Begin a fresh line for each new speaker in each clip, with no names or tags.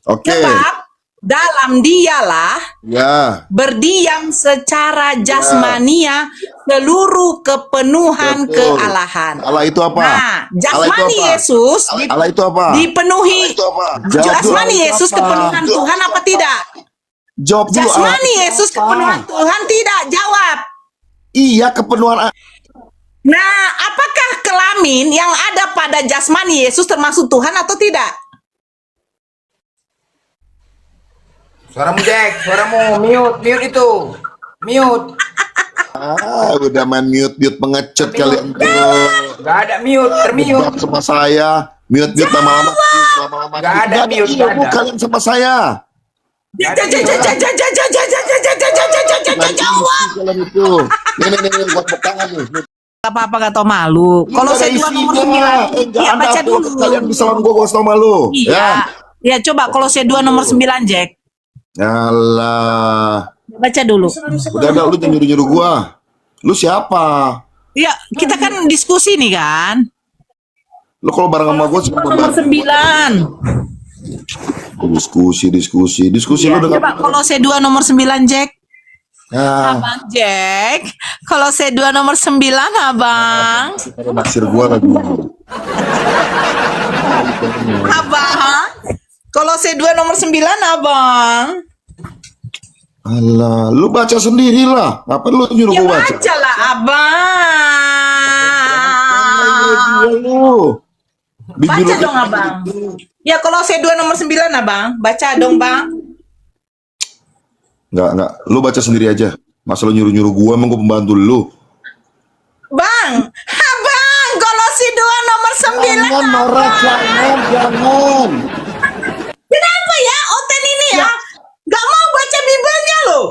Oke.
Sebab dalam dialah
Ya.
berdiam secara jasmania seluruh kepenuhan
Betul.
kealahan.
Allah itu apa?
Nah,
Allah itu
jasmani
apa?
Yesus
Allah itu apa?
dipenuhi.
Jawab dulu,
Jasmani
Allah itu
Yesus
apa?
kepenuhan Tuhan apa tidak?
Jawab dulu. Allah
Jasmani
itu
Yesus
apa?
kepenuhan Tuhan tidak? Jawab.
Iya, kepenuhan.
Nah, apakah kelamin yang ada pada jasmani Yesus termasuk Tuhan atau tidak?
Suaramu Jack, suaramu mute itu. Mute.
Udah main mute pengecut kalian tuh.
Gak ada mute, termute.
Debat sama saya. Mute lama-lama.
Gak ada mute, gak ada.
Kalian sama saya.
Jawab.
Kalian itu. Nih, buat petangan nih.
Apa-apa gak tau malu. Kalau saya 2 nomor 9. Iya, baca dulu.
Kalian bisa lawan gue tau malu.
Iya. Ya, coba kalau saya 2 nomor 9, Jack.
Alah.
Baca dulu.
Udah lu jangan nyuruh-nyuruh gua. Lu siapa?
Iya, kita kan diskusi nih kan.
Lu kalau bareng sama gua
Nomor 9.
Diskusi
Ya,
lu dengan
coba kalau saya 2 nomor 9, Jack.
nah,
Abang Jack. Kalau saya 2 nomor 9, Abang.
naksir gua lagi.
Abang. Kalau saya 2 nomor 9, Abang.
Alah, lu baca sendiri lah. Apa lu nyuruh
Ya
gua baca?
baca lah, Abang.
Lu.
Baca dong, Abang. Ya kalau saya 2 nomor 9, Abang. Baca dong, Bang.
Enggak. Lu baca sendiri aja. Masa lu nyuruh-nyuruh gua, emang gua pembantu lu.
Bang. Abang. Kalau si 2 nomor 9.
Jangan, Nora, jangan.
Kenapa ya Oten ini ya? Gak mau baca Bibelnya loh.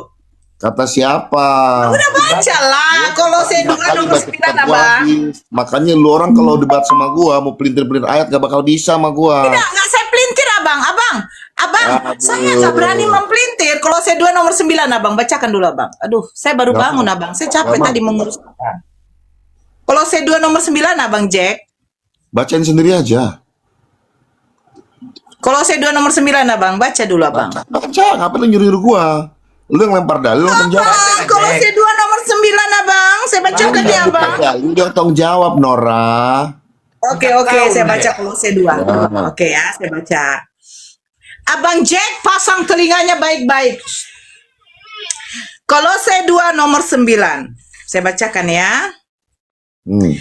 Kata siapa?
Udah baca lah. Kalau saya 2 nomor 9, Abang.
Makanya lu orang kalau debat sama gua mau pelintir-pelintir ayat gak bakal bisa sama gua.
Nggak saya pelintir, Abang. Abang, saya nggak berani mempelintir. Kalau saya 2 nomor 9, Abang. Bacakan dulu, Abang. Aduh, saya baru bangun, Abang. Saya capek tadi mengurus. Kalau saya 2 nomor 9, Abang Jack.
Bacain sendiri aja.
Kalau saya 2 nomor 9, Abang. Baca dulu, Abang.
Baca, ngapain lu nyuruh-nyuruh gua? Lu yang lempar dalil, lu tanggung jawab.
Abang, kalau saya 2 nomor 9, Abang. Saya bacakan ya, Abang.
Lu yang tanggung jawab, Nora.
Oke, saya baca kalau saya 2. Oke ya, saya baca. Abang Jack pasang telinganya baik-baik. Kalau saya 2 nomor 9. Saya bacakan ya.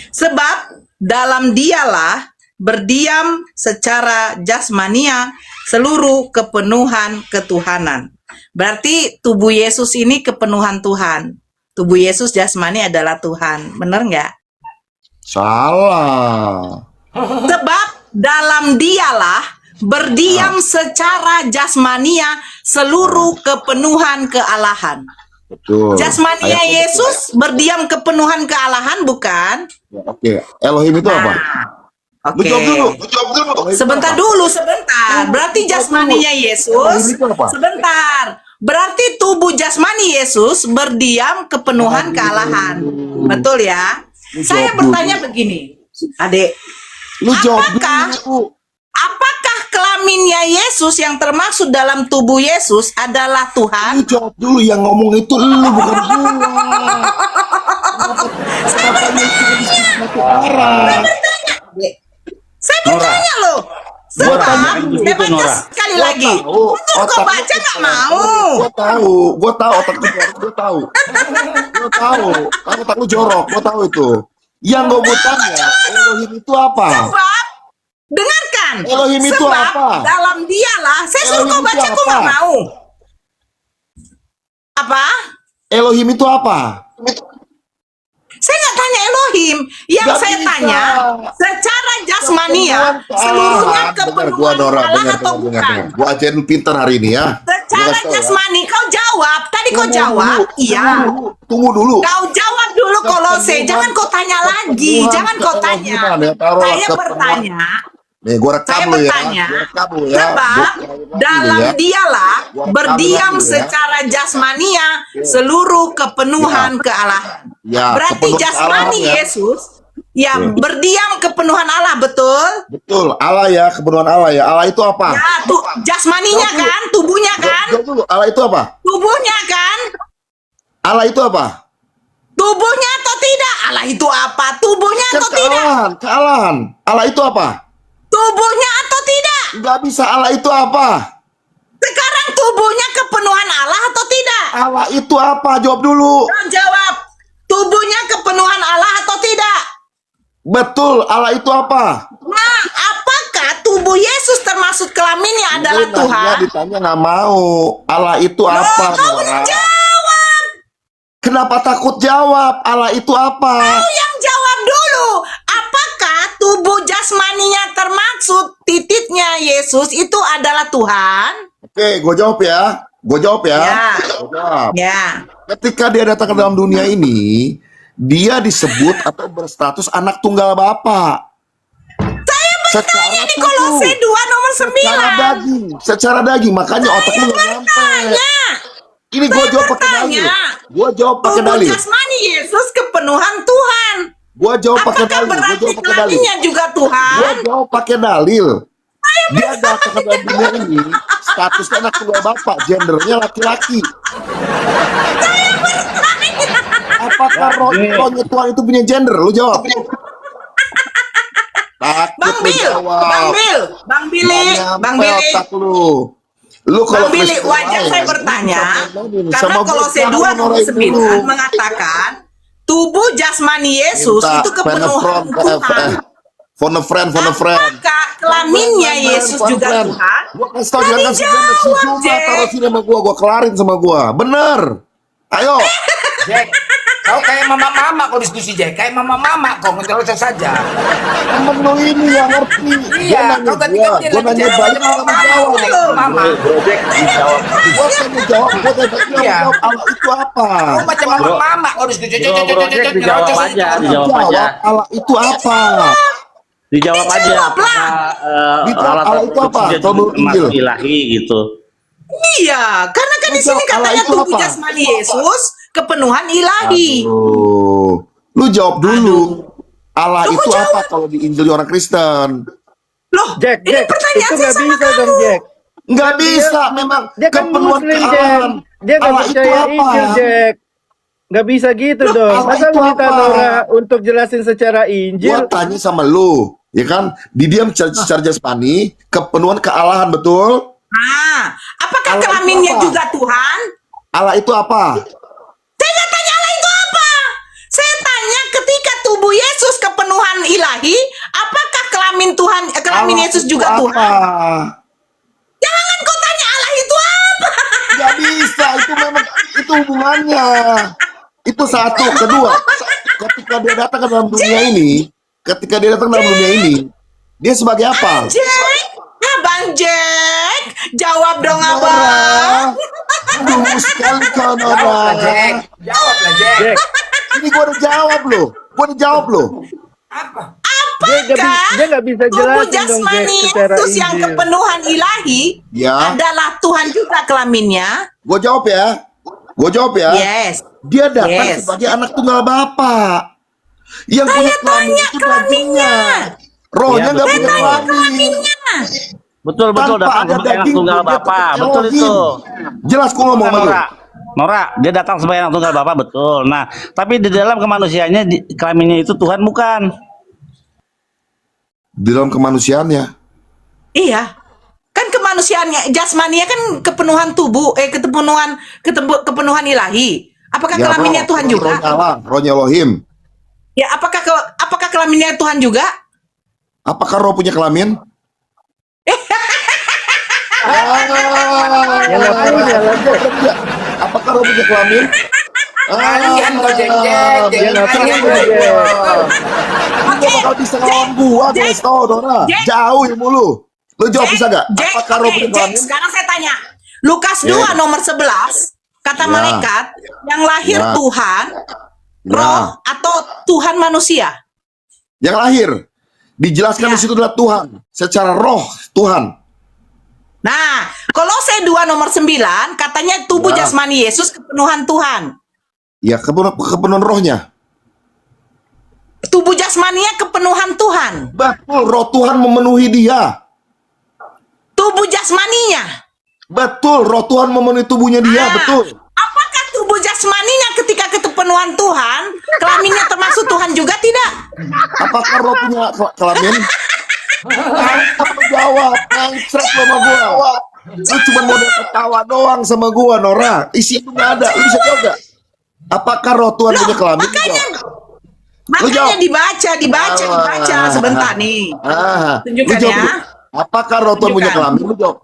Sebab dalam dialah berdiam secara jasmania seluruh kepenuhan ketuhanan. Berarti tubuh Yesus ini kepenuhan Tuhan. Tubuh Yesus jasmani adalah Tuhan. Benar nggak?
Salah.
Sebab dalam dialah berdiam secara jasmania seluruh kepenuhan kealahan.
Betul.
Jasmania Yesus berdiam kepenuhan kealahan, bukan?
Oke. Elohim itu apa? Lu
Oke.
jawab dulu.
Sebentar dulu, sebentar. Berarti jasmaninya Yesus. Sebentar. Berarti tubuh jasmani Yesus berdiam kepenuhan kealahan. Betul ya? Saya bertanya begini, Adik.
Lu jawab dulu.
Apakah kelaminnya Yesus yang termaksud dalam tubuh Yesus adalah Tuhan?
Lu jawab dulu, yang ngomong itu lu bukan gua.
Saya bertanya loh. Sebab saya baca sekali lagi. Untuk kau baca nggak mau.
Gua tahu otak lu jorok, gua tahu. Kamu otak lu jorok, gua tahu itu. Yang gua tanya, Elohim itu apa?
Sebab dengarkan.
Elohim itu
Sebab
apa?
dalam dialah. Saya suruh kau baca, kau nggak mau. Apa?
Elohim itu apa?
Saya nggak tanya Elohim. Yang
Nggak
saya
bisa.
tanya secara jasmania seluruhnya kepenuhan Allah atau bukan?
Gua ajarin lu pintar hari ini ya.
Secara jasmani kau jawab. Tadi kau jawab, iya.
Tunggu dulu.
Kau jawab dulu Kolose. Jangan kau tanya lagi. Jangan kau tanya. Saya bertanya.
Nih, gua rekam
Saya
lu ya.
bertanya.
Gua rekam lu ya.
Sebab dalam dialah berdiam
dulu ya.
secara jasmania seluruh kepenuhan kealahan.
Ya,
Berarti
kepenuhan
jasmani
kealahan ya.
Yesus Ya, berdiam kepenuhan Allah, betul?
Betul, Allah ya, kepenuhan Allah ya. Allah itu apa?
Ya, jasmaninya kan, tubuhnya kan?
Jawab dulu, Allah itu apa?
Tubuhnya kan?
Allah itu apa?
Tubuhnya atau tidak? Allah itu apa? Tubuhnya
Kan
atau tidak?
kealahan. Allah itu apa?
Tubuhnya atau tidak?
Nggak bisa, Allah itu apa?
Sekarang tubuhnya kepenuhan Allah atau tidak?
Allah itu apa? Jawab dulu.
Jawab. Tubuhnya kepenuhan Allah atau tidak?
Betul, Allah itu apa?
Nah, apakah tubuh Yesus termasuk kelaminnya adalah
Dia
Tuhan?
nanya, ditanya nggak mau. Allah itu apa?
Kau
Nora?
yang jawab.
Kenapa takut jawab? Allah itu apa?
Kau yang jawab dulu. Apakah tubuh jasmaninya termaksud titiknya Yesus itu adalah Tuhan?
Oke, gue jawab ya. Gue jawab ya.
Ya.
Gua jawab.
Ya.
Ketika dia datang ke dalam dunia ini, dia disebut atau berstatus anak tunggal Bapa.
Saya bertanya di
tubuh,
Kolose 2 nomor 9.
secara daging, makanya otak lu nggak nyampe.
Tanya.
Ini gue jawab pakai dalil.
bertanya.
Gue jawab pakai
Tubuh
dalil.
jasmani Yesus kepenuhan Tuhan.
Gue jawab pakai
Apakah
dalil. Gue
berarti
jawab pakai dalil.
kelaminnya juga
Gue
Tuhan?
jawab pakai dalil. Dia datang ke dalam dunia ini, statusnya anak tunggal Bapa, gendernya laki-laki. Apakah rohnya Tuhan itu punya gender? Lu jawab. Takut
Bang
lu
Bil,
jawab.
Bang Billy, Bang
Nyampe
Billy.
otak lu. Lu kalau
Bang Billy,
Kristen
wajar
lain,
saya bertanya,
sama
karena
gue
Kolose
sekarang
2 nomor
ngomongin
9
dulu.
mengatakan tubuh jasmani Yesus
Minta
itu kepenuhan Tuhan.
phone a friend.
Apakah kelaminnya Yesus juga Tuhan?
Gua kasih tau
Tadi
jangan
jawab,
si Juma
Jack.
taruh sini sama gua kelarin sama gua. Bener. Ayo.
Jack, kau kayak mama-mama kau diskusi Jack, kayak mama-mama kau ngecelocok saja.
Temen lu ini yang ngerti.
Iya, kau ganti ganti
Gua nanya balik kamu jawab.
mama.
Gua tanya jawab. Gua tanya
Iya.
jawab. Allah itu apa?
Kau macam mama-mama kau diskusi
Bro, Jack, dijawab aja, dijawab aja.
Jawab. Allah itu apa?
Dijawab aja
Dijawab
apakah
Dijawab,
alat
Allah itu apa?
produksi
Tahu dulu,
jadi
Injil.
ilahi gitu.
Iya, karena kan di sini
Allah
katanya
itu
tubuh
apa?
jasmani Yesus kepenuhan ilahi.
Lu jawab dulu. Allah
Lu
itu
jawab.
apa kalau di Injil orang Kristen?
Loh,
Jack,
ini
Jack,
pertanyaan
itu
saya
nggak
sama
bisa
kamu.
dong, Jack.
Nggak bisa, memang
Dia kan
kepenuhan
Muslim,
kealahan.
Jack. Dia nggak
Allah itu
percaya
apa?
Injil, Jack. Nggak bisa gitu
Loh,
dong.
Allah
Masa
itu
minta
apa?
Nora untuk jelasin secara
Gua
Injil?
tanya sama lu, ya kan? Didiam secara jasmani, kepenuhan kealahan, betul?
Nah, apakah
Allah itu
kelaminnya
apa?
juga Tuhan?
Allah itu apa?
Saya nggak tanya Allah itu apa. Saya tanya ketika tubuh Yesus kepenuhan ilahi, apakah kelamin Tuhan, kelamin
Allah
Yesus
itu
juga
apa?
Tuhan? Jangan kau tanya Allah itu apa.
Nggak bisa, itu memang itu hubungannya. Itu satu, kedua, ketika dia datang ke dalam dunia ini, dia sebagai apa?
Jack, Abang Jack, jawab dong Abang.
Aduh, sekali kau
Jawablah
Nora.
Jack, jawablah Jack.
Jack,
Ini gua udah jawab loh.
Apa?
dia nggak bisa
Tubuh
jelasin dong, Jack,
jasmani
secara
Yesus yang
Injil.
kepenuhan ilahi
Ya.
adalah Tuhan juga kelaminnya.
Gua jawab ya.
Yes.
Dia datang
Yes.
sebagai anak tunggal Bapa. Yang
Saya
punya kelamin
tanya
itu
kelaminnya.
dagingnya. Rohnya
Iya,
nggak
betul.
punya kelamin.
Kelaminnya.
Betul
Tanpa
datang
ada
sebagai anak
daging,
tunggal
dia
Bapa.
tetap
Betul
Elohim.
itu.
Jelas gua ngomong sama lu.
Nora, dia datang sebagai anak tunggal Bapa, betul. Nah, tapi di dalam kemanusiaannya kelaminnya itu Tuhan bukan.
Di dalam kemanusiaannya.
Iya. Kan kemanusiaannya, jasmaninya kan kepenuhan tubuh, kepenuhan ilahi. Apakah
Ya,
kelaminnya Tuhan juga?
Rohnya Allah, rohnya Elohim.
Ya, apakah kelaminnya Tuhan juga?
Apakah roh punya kelamin?
Ya ngapain ya, lah, Jack?
Apakah roh punya kelamin?
Kalian kau Jack,
Dia ngapain ya, Jack?
Gua bakal bisa ngelawan gua, guys. Oh, Dora.
Jack.
Jauh ilmu lu. Lu jawab bisa gak?
Jack,
Apakah roh
oke,
punya
Jack,
kelamin?
sekarang saya tanya. Lukas
Ya.
2 nomor 11, kata
Ya.
malaikat, yang lahir
Ya.
Tuhan,
Ya.
roh atau Tuhan manusia?
Yang lahir. Dijelaskan
Ya.
di situ adalah Tuhan. Secara roh, Tuhan.
Nah, Kolose 2 nomor 9, katanya tubuh
Ya.
jasmani Yesus kepenuhan Tuhan.
Ya, kepenuhan rohnya.
tubuh jasmaninya kepenuhan Tuhan.
Betul, roh Tuhan memenuhi dia.
Tubuh jasmaninya.
Betul, roh Tuhan memenuhi tubuhnya dia, betul.
Apakah tubuh jasmaninya ketika kepenuhan Tuhan, kelaminnya termasuk Tuhan juga tidak?
Apakah roh punya kelamin? Jawab, nangkret sama gua. Lu cuma modal ketawa doang sama gua, Nora. Isi itu nggak ada. Lu bisa jawab nggak? Apakah roh Tuhan punya kelamin? Lu
Makanya
jawab.
dibaca sebentar nih. Tunjukkan
Lu jawab
ya.
dulu. Apakah roh Tuhan punya
Tunjukkan.
kelamin? Lu jawab.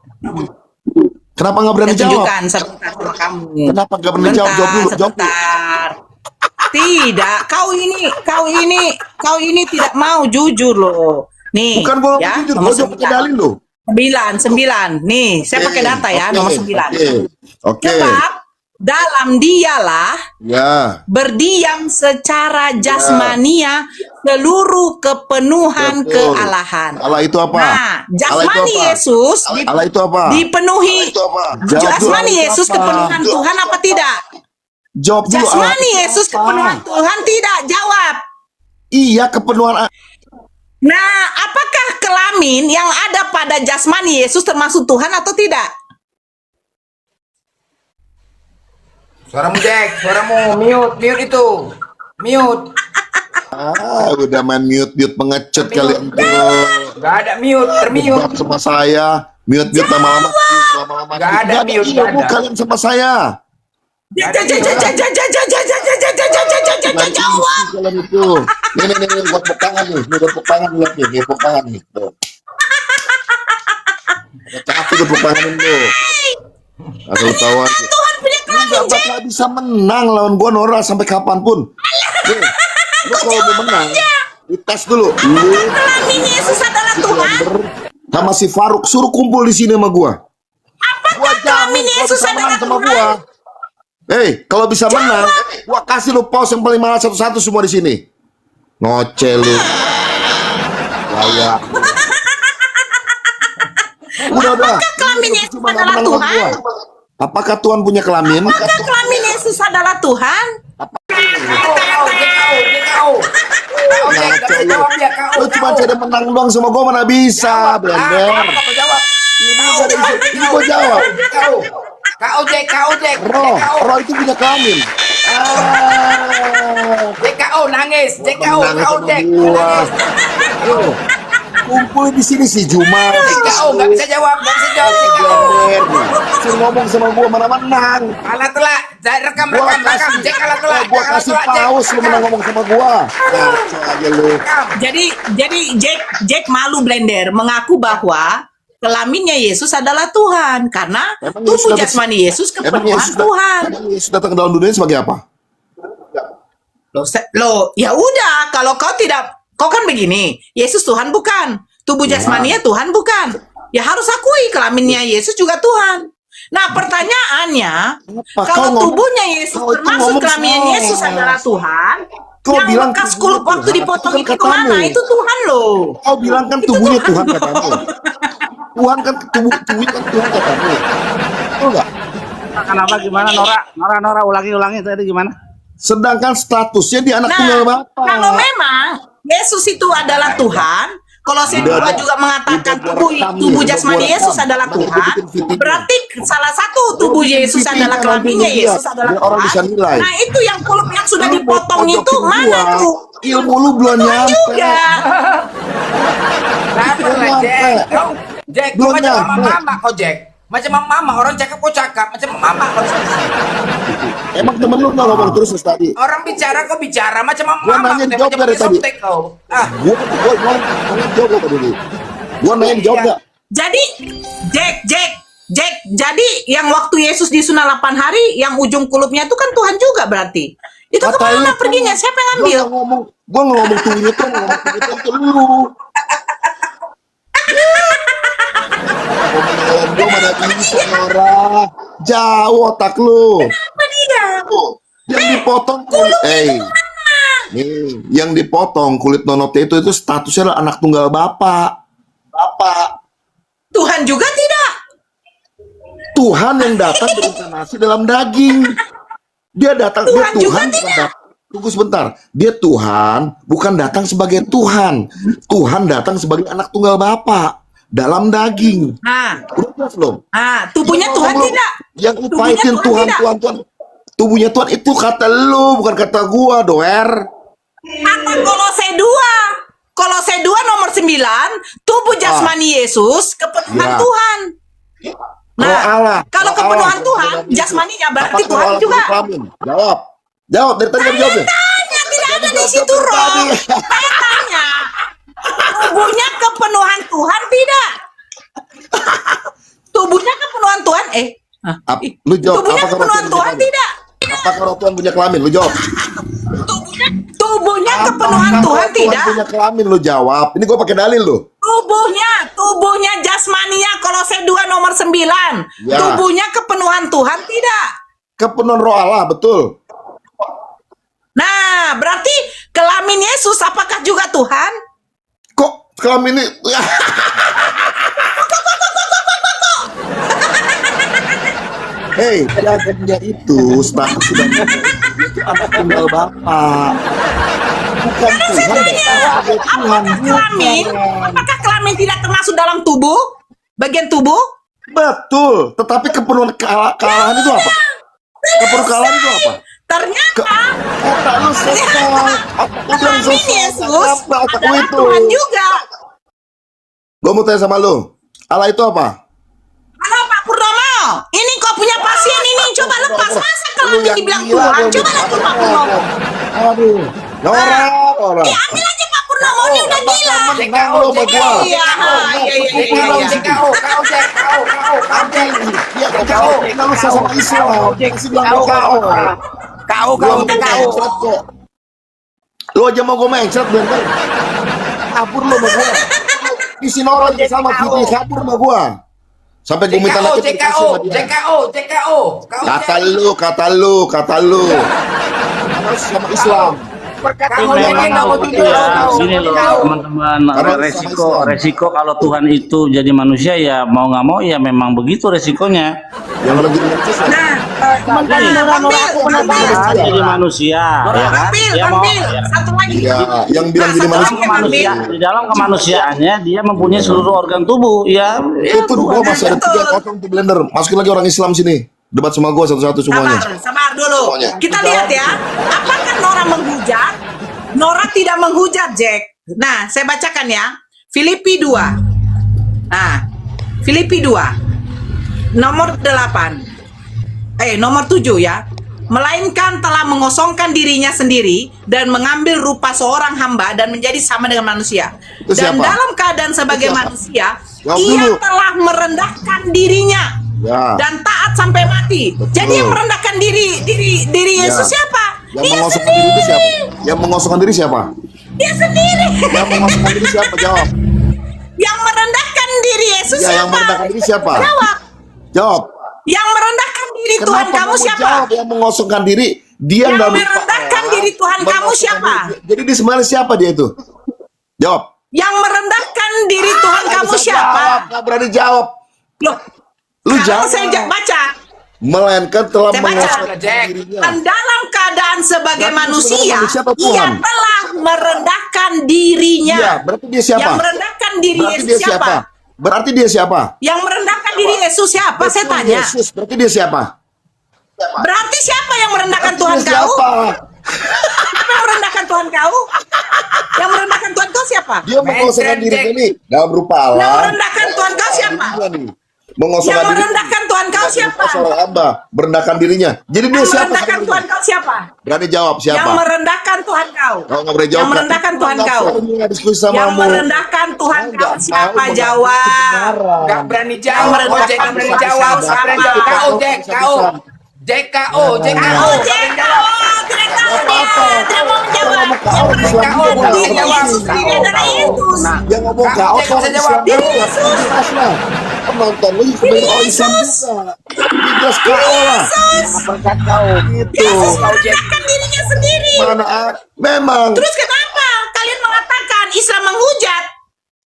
Kenapa nggak berani
Saya
jawab?
tunjukkan sebentar sama kamu.
Kenapa nggak berani jawab? Jawab dulu. Jawab dulu.
Sebentar. Tidak, kau ini tidak mau jujur loh. Nih,
Bukan gua
ya,
jujur,
nomor
gua jawab pakai dalil lu.
9. Nih, saya pakai data ya, nomor 9.
Oke.
Sebab dalam dialah
Ya.
berdiam secara jasmania seluruh kepenuhan
Betul.
kealahan.
Allah itu apa?
Nah,
Allah itu
jasmani
apa?
Yesus
Allah itu apa?
dipenuhi.
Jawab dulu,
Jasmani
Allah itu
Yesus
apa?
kepenuhan Tuhan apa tidak?
Jawab dulu. Allah
Jasmani
itu
Yesus
apa?
kepenuhan Tuhan tidak? Jawab.
Iya, kepenuhan.
Nah, apakah kelamin yang ada pada jasmani Yesus termasuk Tuhan atau tidak?
Suaramu Jack, suaramu mute itu. Mute.
Udah main mute pengecut kalian tuh.
Gak ada mute, termute.
Debat sama saya, mute lama-lama.
Gak ada mute,
Iya,
gak
bu,
ada.
kalian sama saya.
Jawab.
Kalian itu. Nih, buat tepuk tangan nih. Nih, buat tepuk tangan lihat nih. Nih, tepuk tangan nih. Tuh. Ada kaki tuh tepuk tangan tuh. Asal tahu aja.
Tuhan punya
Lu gak bakal bisa menang lawan gua, Nora, sampai kapanpun. Nih, lu kalau mau menang, dites dulu. Lu
kelamin Yesus adalah Tuhan.
sama si Faruk suruh kumpul di sini sama gua. Gua
kelamin
jamin kalau
Yesus
bisa menang
adalah
sama
Tuhan?
gua. Kalau bisa menang, gua kasih lu paus yang paling mahal satu-satu semua di sini. Ngoceh lu. Layak. Udah.
Kelamin Yesus
Cuma nggak
adalah
menang sama
Tuhan.
gua. Apakah Tuhan punya kelamin?
Apakah kelamin Yesus adalah Tuhan?
Lu cuma cari menang doang sama gua mana bisa, Blender. Ini gua jawab.
Kau Jack.
Roh itu punya kelamin.
JKO nangis, JKO,
Menang
kau
sama
Jack.
gua.
Nangis.
Tuh, kumpul di sini si Juma.
JKO nggak bisa jawab, JKO.
Suruh ngomong sama gua mana menang.
Kalah telak, rekam,
Gua
Jack kalah telak.
gua kasih paus lu menang ngomong sama gua. Ngaco aja lu.
Jadi Jack malu Blender mengaku bahwa kelaminnya Yesus adalah Tuhan karena
Emang
tubuh
Yesus
jasmani Yesus
Emang
kepenuhan Tuhan.
Yesus datang ke dalam dunia sebagai apa?
Loh, ya udah kalau kau kan begini, Yesus Tuhan bukan, tubuh jasmaninya Tuhan bukan. Ya harus akui kelaminnya Yesus juga Tuhan. Nah, pertanyaannya,
Apa?
kalau
Kau ngomong-
tubuhnya Yesus
kau itu
termasuk
ngomong
kelaminnya
salah.
Yesus adalah Tuhan,
Kau
yang
bilang
bekas
tubuhnya
kulup waktu
Tuhan,
dipotong
itu
itu
kan
kemana?
katamu.
Itu Tuhan loh.
Kau bilang kan
Itu
tubuhnya
Tuhan.
Tuhan katamu. Tuhan kan tubuhnya kan Tuhan katamu. Betul nggak?
Kenapa gimana Nora ulangi tadi gimana?
Sedangkan statusnya di anak
Nah,
tunggal Bapa.
kalau memang Yesus itu adalah Tuhan, kalau saya
Udah,
juga mengatakan
udah gua rekam
tubuh
nih,
jasmani
udah gua
Yesus
rekam.
adalah
Nanti gua
Tuhan,
bikin video.
berarti salah satu tubuh
Gua bikin
Yesus
video
adalah
nanti
kelaminnya
lu lihat,
Yesus adalah
biar orang bisa
Tuhan.
nilai.
Nah, itu yang kulup yang sudah
Lu
dipotong
mau
itu
pojokin
mana
gua,
tuh?
ilmu lu belum
Tuhan
nyampe.
juga.
Kenapa lah Jack? Kau Jack, kau
Belum
macam
nyampe.
mama kau Jack. Macam mama, orang cakap kau cakap. Macam mama kau diskusi.
Emang temen lu nggak ngomong terus tadi?
Orang bicara kau bicara macam
Gua
mama.
nanya
Kau
jawab
macam
dari tadi.
softtek kau. Ah,
Gua jawab apa dulu? Gua nanya jawab nggak?
Jadi Jack, jadi yang waktu Yesus disunat 8 hari, yang ujung kulupnya itu kan Tuhan juga berarti. Itu kemana perginya? Siapa yang ambil?
Gua nggak ngomong tubuhnya tuh, ngomong tubuhnya itu lu. Gua mana bisa Nora. Jauh otak lu.
Apa dia?
Yang dipotong nih, yang dipotong kulit nonotnya itu statusnya adalah anak tunggal bapak.
Tuhan juga tidak.
Tuhan yang datang berinkarnasi dalam daging. Dia datang,
Tuhan
dia
juga
Tuhan
tidak.
Tunggu sebentar. Dia Tuhan, bukan datang sebagai Tuhan. Tuhan datang sebagai anak tunggal Bapa dalam daging.
Nah,
Udah jelas belum?
tubuhnya Tuhan
Belum.
tidak.
Yang
Tubuhnya
upaitin
Tuhan
Tuhan,
tidak.
Tuhan. Tubuhnya Tuhan itu kata lu, bukan kata gua, doer.
Kata Kolose 2. Kolose 2 nomor 9, tubuh jasmani Yesus kepenuhan
Ya.
Tuhan.
Roh Allah.
Kalau
Roh
kepenuhan
Allah.
Tuhan, jasmaninya berarti
Apakah
Tuhan
roh Allah
juga.
punya kelamin? Jawab. Jawab, dari tadi kamu jawabnya.
Tanya, tidak ada di
Jawab
situ
dari
roh.
tadi.
Saya tanya, tubuhnya kepenuhan Tuhan tidak? Tubuhnya kepenuhan Tuhan?
Lu jawab,
Tubuhnya
apakah roh
kepenuhan
Tuhan
Tuhan
punya kelamin?
tidak?
Apakah roh Tuhan punya kelamin? Lu jawab.
Tubuhnya kepenuhan
Apakah
Tuhan
roh
tidak?
punya kelamin? Lu jawab. Ini gua pakai dalil lu.
Tubuhnya jasmaninya Kolose 2 nomor 9.
Ya.
Tubuhnya kepenuhan Tuhan tidak?
Kepenuhan roh Allah, betul.
Nah, berarti kelamin Yesus apakah juga Tuhan?
Kok kelamin ini? Hei, dia itu status sudah itu anak tunggal Bapak. Bukan Tuhan, sebagai Tuhan.
Apakah kelamin tidak termasuk dalam tubuh? Bagian tubuh?
Betul, tetapi kepenuhan kalahan itu apa? Kepenuhan kalahan itu apa?
Ternyata
Kata lu sesat. Aku bilang
kelamin
sesat.
Yesus
Apa otakmu
adalah
itu?
Tuhan juga.
Gue mau tanya sama lu. Allah itu apa?
Halo Pak Purnomo, ini kau punya pasien ini, coba lepas. Masa kelamin
Lu yang
dibilang
gila,
Tuhan?
lu.
Coba lagi Pak Purnomo.
Aduh, orang.
Ya ambil aja Pak Purnomo, ini udah gila.
Menang lu sama gua.
Iya, iya.
Iya, kau. Kita lu sama Islam. Kasih bilang kau. Kau. Lu aja mau gue mencret bentar. Kabur lu sama gua. Di Sinora juga sama Fitri kabur sama gua. Sampai gue minta lagi
JKO.
kata lu. Harus sama Islam.
Kamu
Memang
yang mau
begitu ya. Gini loh teman-teman,
Karena
resiko kalau Tuhan itu jadi manusia ya mau nggak mau ya memang begitu resikonya.
Yang lagi ngeces ya.
Jadi manusia, ya kan? Dia mau
Ambil.
ya.
Satu lagi.
Ya, yang bilang jadi
Satu
manusia.
lagi.
Di dalam kemanusiaannya dia mempunyai seluruh organ tubuh, ya.
Itu gua masih ada 3 di blender. Masukin lagi orang Islam sini. Debat sama gua satu-satu semuanya.
Sabar dulu.
Semuanya.
Kita lihat ya. Apakah Nora menghujat? Nora tidak menghujat, Jack. Nah, saya bacakan ya. Filipi 2. Nah, Filipi 2. Nomor 8. Nomor 7 ya. Melainkan telah mengosongkan dirinya sendiri dan mengambil rupa seorang hamba dan menjadi sama dengan manusia.
Itu
Dan
siapa?
dalam keadaan sebagai
Itu siapa?
manusia,
Jawab
ia
dulu.
telah merendahkan dirinya
Ya.
dan taat sampai mati.
Betul.
Jadi yang merendahkan diri Yesus
Ya.
siapa?
Yang
Dia
mengosongkan diri itu siapa? Yang mengosongkan diri siapa?
Dia sendiri.
Yang mengosongkan diri siapa? Jawab.
Yang merendahkan diri Yesus
Ya,
siapa?
yang merendahkan diri siapa?
Jawab.
Jawab.
Yang merendahkan diri Tuhan
Kenapa
kamu
kamu
siapa?
jawab yang mengosongkan diri? Dia
Yang
nggak
merendahkan diri Tuhan kamu
mengosongkan
siapa?
diri. Jadi di sebenarnya siapa dia itu? Jawab.
Yang merendahkan diri Tuhan
Nggak
kamu
bisa
siapa?
Jawab, nggak berani jawab.
Loh,
Lu
kalau
jawab.
saya baca,
Melainkan telah
Saya baca.
mengosongkan
Jack.
dirinya.
dan dalam keadaan sebagai
Berarti
manusia,
siapa
ia
Tuhan?
telah merendahkan dirinya.
Iya, berarti dia siapa?
Yang merendahkan diri
Berarti
Yesus
dia
siapa?
siapa? Berarti dia siapa?
Yang merendahkan diri Yesus siapa? Saya
Betul,
tanya.
Yesus. Berarti dia siapa?
Berarti siapa yang merendahkan
Berarti
Tuhan
dia
kau?
siapa?
Siapa yang merendahkan Tuhan kau? Yang merendahkan Tuhan kau siapa?
Dia mengosongkan diri
Jack.
ini dalam rupa Allah.
Yang merendahkan Tuhan kau siapa?
Dia nih,
Yang
mengosongkan diri.
merendahkan Tuhan kau siapa?
Seorang hamba merendahkan dirinya. Jadi dia
Yang
siapa?
merendahkan
sebenarnya?
Tuhan kau siapa?
Berani jawab
Yang
siapa?
merendahkan Tuhan kau.
Kau nggak boleh jawab.
Yang merendahkan Tuhan
Nggak
kau.
pernah diskusi sama
Yang
kamu.
merendahkan Tuhan
Kau
kau
nggak
siapa?
mau
Jawab.
Gak berani jawab.
Yang
Oh, Jack gak berani
merendahkan
jawab.
Tuhan
Gak berani
siapa?
jawab. KO, Jack. KO. JKO.
Kau JKO tidak tahu dia. Tidak mau menjawab. Yang merendahkan
Kau
diri
jawab.
Yesus diri adalah Yesus.
Yang ngomong
Kamu
kau
Jack bisa jawab.
Yesus.
Penonton lu sebagai orang Islam juga. Jelas kau lah. Itu.
Yesus merendahkan dirinya sendiri.
Mana? Memang.
Terus kenapa kalian mengatakan Islam menghujat?